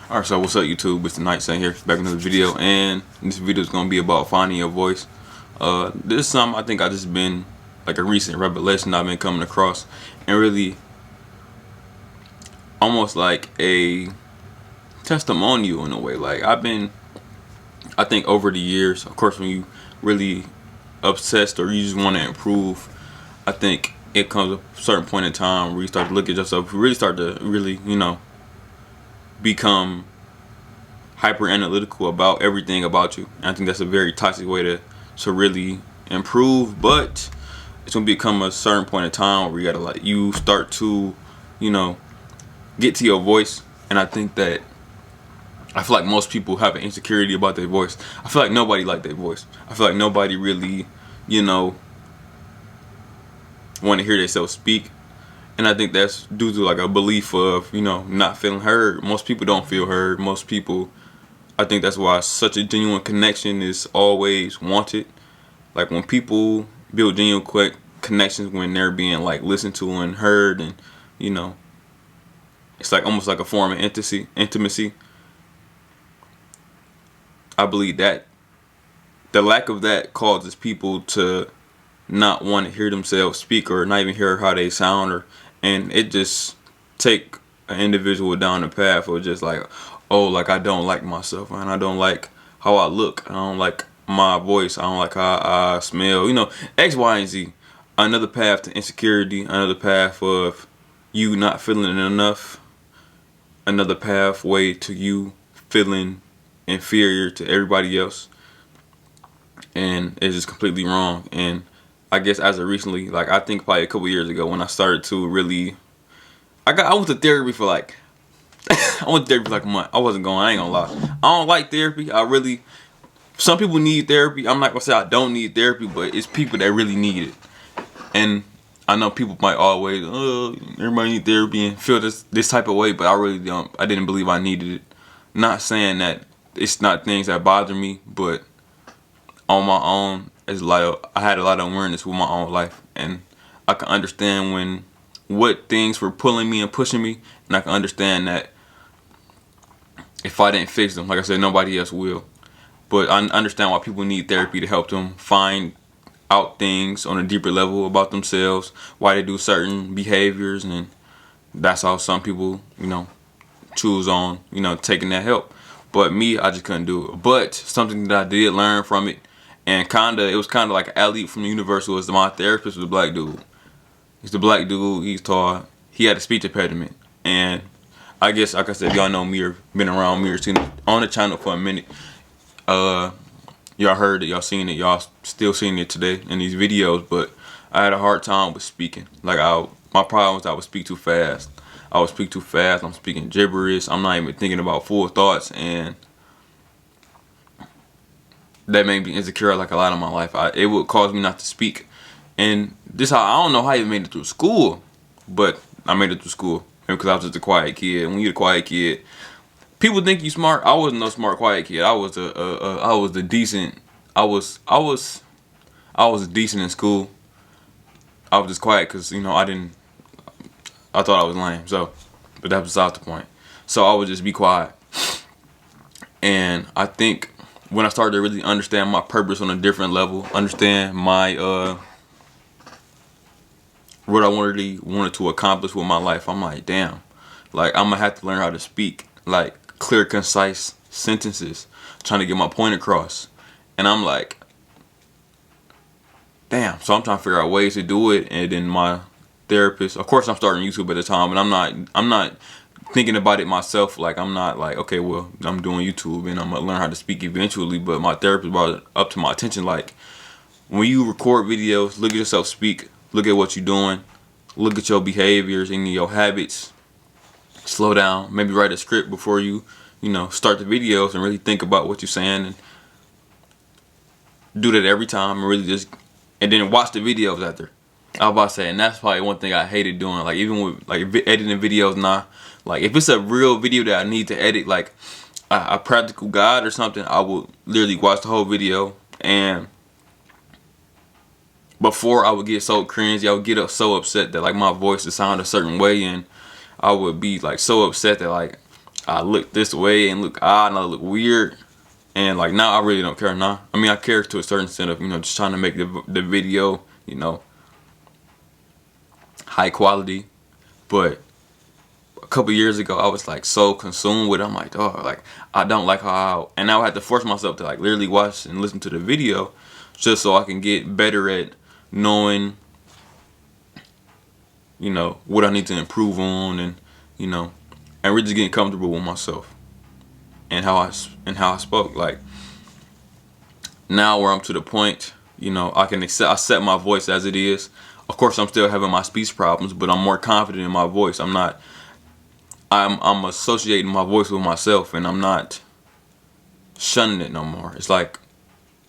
Alright, so what's up YouTube? It's the Night Saint here, back with another video, and this video is gonna be about finding your voice. This is something I think I just been like a recent revelation I've been coming across, and really almost like a testimonial in a way. Like I think over the years, of course, when you really obsessed or you just want to improve, I think it comes a certain point in time where you start to look at yourself, you really start to really, become hyper analytical about everything about you. And I think that's a very toxic way to really improve. But it's gonna become a certain point in time where you gotta you start to, get to your voice. And I feel like most people have an insecurity about their voice. I feel like nobody like their voice. I feel like nobody really, want to hear themselves speak. And I think that's due to like a belief of, not feeling heard. Most people don't feel heard. Most people, I think that's why such a genuine connection is always wanted. Like when people build genuine connections, when they're being like listened to and heard, and it's like almost like a form of intimacy. I believe that the lack of that causes people to not want to hear themselves speak, or not even hear how they sound, and it just take an individual down the path of just like, oh, like I don't like myself, and I don't like how I look, I don't like my voice, I don't like how I smell, X, Y, and Z. Another path to insecurity, another path of you not feeling enough, another pathway to you feeling inferior to everybody else, and it's just completely wrong. And I guess as of recently, like I think probably a couple years ago, when I started to really, I went to therapy for like I went to therapy for like a month. I wasn't going, I ain't gonna lie. I don't like therapy. Some people need therapy. I'm not gonna say I don't need therapy, but it's people that really need it. And I know people might always, everybody need therapy and feel this type of way, but I really don't. I didn't believe I needed it. Not saying that it's not things that bother me, but on my own, I had a lot of awareness with my own life, and I can understand what things were pulling me and pushing me, and I can understand that if I didn't fix them, like I said, nobody else will. But I understand why people need therapy to help them find out things on a deeper level about themselves, why they do certain behaviors, and that's how some people, choose on, taking that help. But me, I just couldn't do it. But something that I did learn from it, and it was kind of like an alley from the universe, was my therapist was a black dude. He's the black dude, he's tall, he had a speech impediment. And I guess, like I said, y'all know me or been around me or seen it on the channel for a minute. Y'all heard it, y'all seen it, y'all still seeing it today in these videos. But I had a hard time with speaking. Like my problem was I would speak too fast. I'm speaking gibberish. I'm not even thinking about full thoughts, and that made me insecure like a lot of my life. It would cause me not to speak. And I don't know how I even made it through school, but I made it through school because I was just a quiet kid. When you're a quiet kid, people think you smart. I wasn't no smart quiet kid. I was decent. I was decent in school. I was just quiet because I thought I was lame. So, but that was beside the point. So I would just be quiet. And I think when I started to really understand my purpose on a different level, understand my what I wanted to accomplish with my life, I'm like, damn, like I'm gonna have to learn how to speak like clear, concise sentences, trying to get my point across. And I'm like, damn. So I'm trying to figure out ways to do it. And then my therapist, of course, I'm starting YouTube at the time, and I'm not thinking about it myself. Like I'm not like, okay, well, I'm doing YouTube and I'm gonna learn how to speak eventually. But my therapist brought it up to my attention, like when you record videos, look at yourself speak, look at what you're doing, look at your behaviors and your habits, slow down, maybe write a script before you start the videos, and really think about what you're saying, and do that every time, and really and then watch the videos after. I was about to say, and that's probably one thing I hated doing, like even with like editing videos now. Like if it's a real video that I need to edit, like a practical guide or something, I will literally watch the whole video. And before, I would get so cringy, I would get so upset that like my voice would sound a certain way, and I would be like so upset that like I look this way and look odd and I look weird. And like now I really don't care now. I mean I care to a certain extent of, just trying to make the video, high quality. But a couple years ago I was like so consumed with it. I'm like, oh, like I don't like and now I had to force myself to like literally watch and listen to the video just so I can get better at knowing, what I need to improve on, and and really just getting comfortable with myself and how I spoke. Like now where I'm to the point, I can accept my voice as it is. Of course I'm still having my speech problems, but I'm more confident in my voice. I'm associating my voice with myself, and I'm not shunning it no more. It's like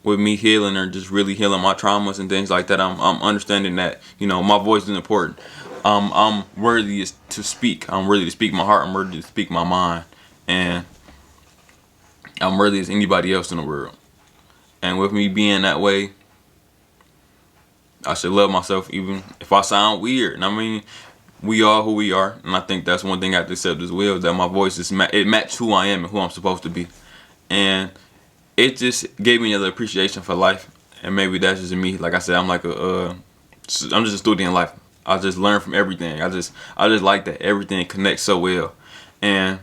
with me healing or just really healing my traumas and things like that, I'm understanding that my voice is important. I'm worthy to speak. I'm worthy to speak my heart. I'm worthy to speak my mind, and I'm worthy as anybody else in the world. And with me being that way, I should love myself even if I sound weird. And I mean, we are who we are, and I think that's one thing I have to accept as well, is that my voice it matched who I am and who I'm supposed to be. And it just gave me another appreciation for life. And maybe that's just me. Like I said, I'm just a student in life. I just learn from everything. I just like that everything connects so well. And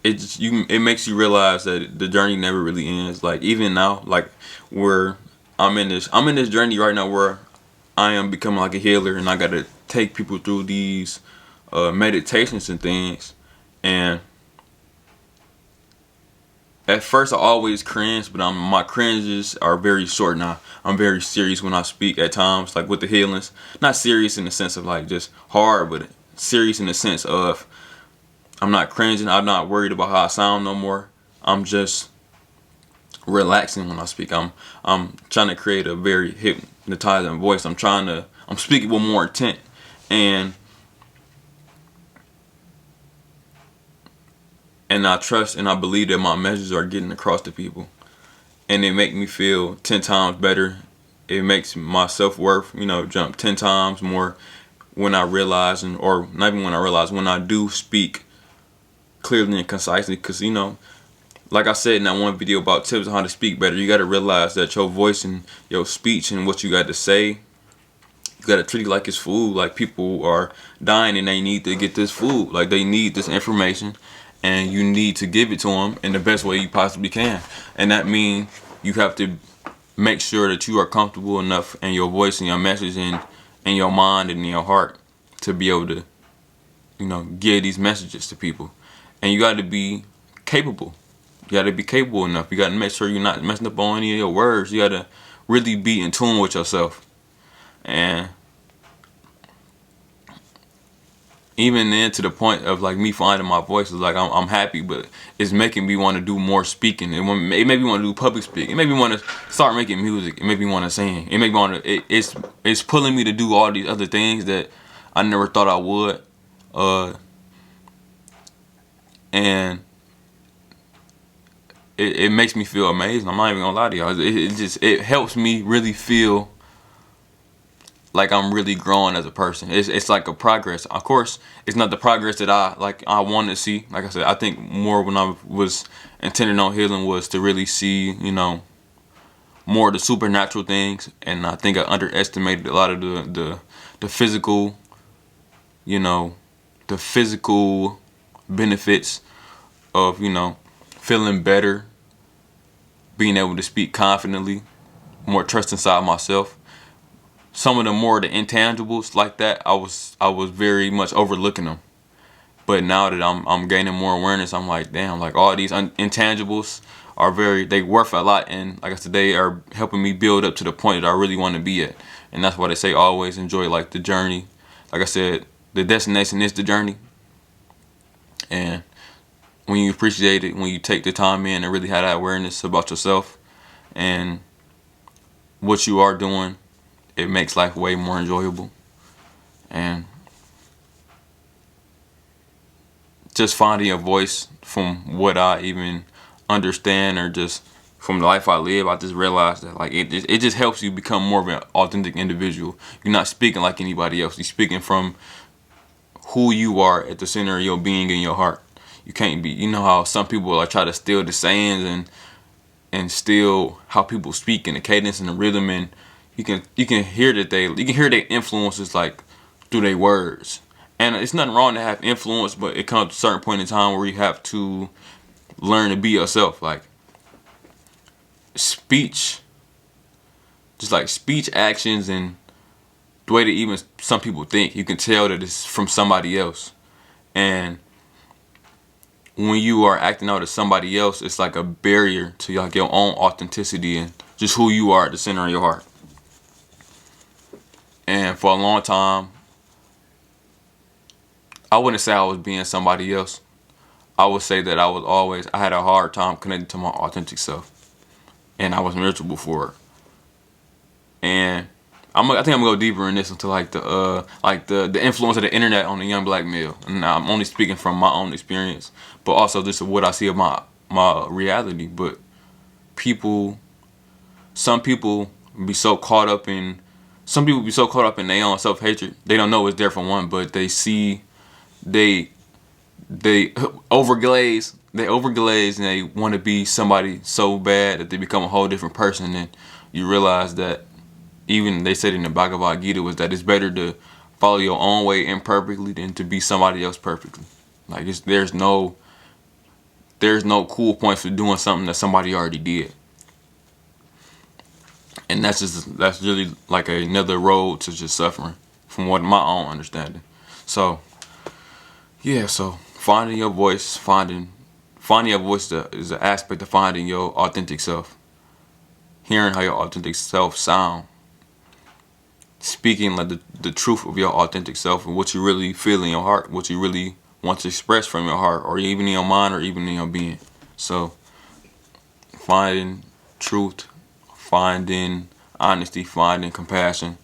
it makes you realize that the journey never really ends. Like even now, like where I'm in this journey right now where I am becoming like a healer, and I got to take people through these meditations and things. And at first I always cringe, but my cringes are very short now. I'm very serious when I speak at times, like with the healings. Not serious in the sense of like just hard, but serious in the sense of I'm not cringing. I'm not worried about how I sound no more. I'm just relaxing when I speak. I'm trying to create a very hypnotizing voice. I'm speaking with more intent, and I trust and I believe that my messages are getting across to people, and they make me feel 10 times better. It makes my self-worth, jump 10 times more when I realize, or not even when I realize, when I do speak clearly and concisely. Because like I said in that one video about tips on how to speak better, you got to realize that your voice and your speech and what you got to say, you got to treat it like it's food. Like people are dying and they need to get this food. Like they need this information, and you need to give it to them in the best way you possibly can. And that means you have to make sure that you are comfortable enough in your voice and your message and in your mind and in your heart to be able to, give these messages to people. And you got to be capable. You got to be capable enough. You got to make sure you're not messing up on any of your words. You got to really be in tune with yourself. And even then, to the point of like me finding my voice is like I'm happy, but it's making me want to do more speaking. It made me want to do public speaking. It made me want to start making music. It made me want to sing. It made me want to. It's pulling me to do all these other things that I never thought I would. And it makes me feel amazing. I'm not even gonna lie to y'all. It helps me really feel like I'm really growing as a person. It's like a progress. Of course, it's not the progress that I want to see. Like I said, I think more when I was intending on healing was to really see, more of the supernatural things. And I think I underestimated a lot of the physical, the physical benefits of, feeling better, being able to speak confidently, more trust inside myself. Some of the intangibles like that, I was very much overlooking them. But now that I'm gaining more awareness, I'm like, damn, like all these intangibles are they worth a lot. And like I said, they are helping me build up to the point that I really want to be at. And that's why they say always enjoy like the journey. Like I said, the destination is the journey. And when you appreciate it, when you take the time in and really have that awareness about yourself and what you are doing, it makes life way more enjoyable. And just finding a voice from what I even understand or just from the life I live, I just realized that like it just helps you become more of an authentic individual. You're not speaking like anybody else. You're speaking from who you are at the center of your being and your heart. You can't be. You know how some people like try to steal the sayings and steal how people speak and the cadence and the rhythm, and you can hear that you can hear their influences like through their words. And it's nothing wrong to have influence, but it comes to a certain point in time where you have to learn to be yourself. Like speech, just like speech, actions, and the way that even some people think, you can tell that it's from somebody else. And when you are acting out as somebody else, it's like a barrier to like your own authenticity and just who you are at the center of your heart. And for a long time, I wouldn't say I was being somebody else. I would say that I had a hard time connecting to my authentic self, and I was miserable for it. And I think I'm gonna go deeper in this into like the influence of the internet on the young black male. And I'm only speaking from my own experience, but also just what I see of my reality. But people, some people be so caught up in, some people be so caught up in their own self hatred. They don't know it's there for one, but they overglaze. They overglaze and they want to be somebody so bad that they become a whole different person. And you realize that even they said in the Bhagavad Gita was that it's better to follow your own way imperfectly than to be somebody else perfectly. Like there's no cool points for doing something that somebody already did. And that's really like another road to just suffering, from what my own understanding. So yeah, so finding your voice, finding your voice is an aspect of finding your authentic self. Hearing how your authentic self sound, speaking like the truth of your authentic self and what you really feel in your heart, what you really want to express from your heart, or even in your mind, or even in your being. So finding truth, finding honesty, finding compassion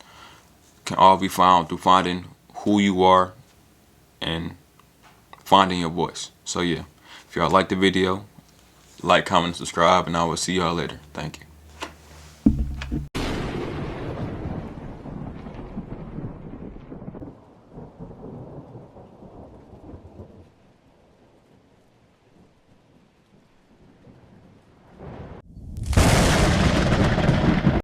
can all be found through finding who you are and finding your voice. So yeah, if y'all like the video, like, comment, subscribe, and I will see y'all later. Thank you.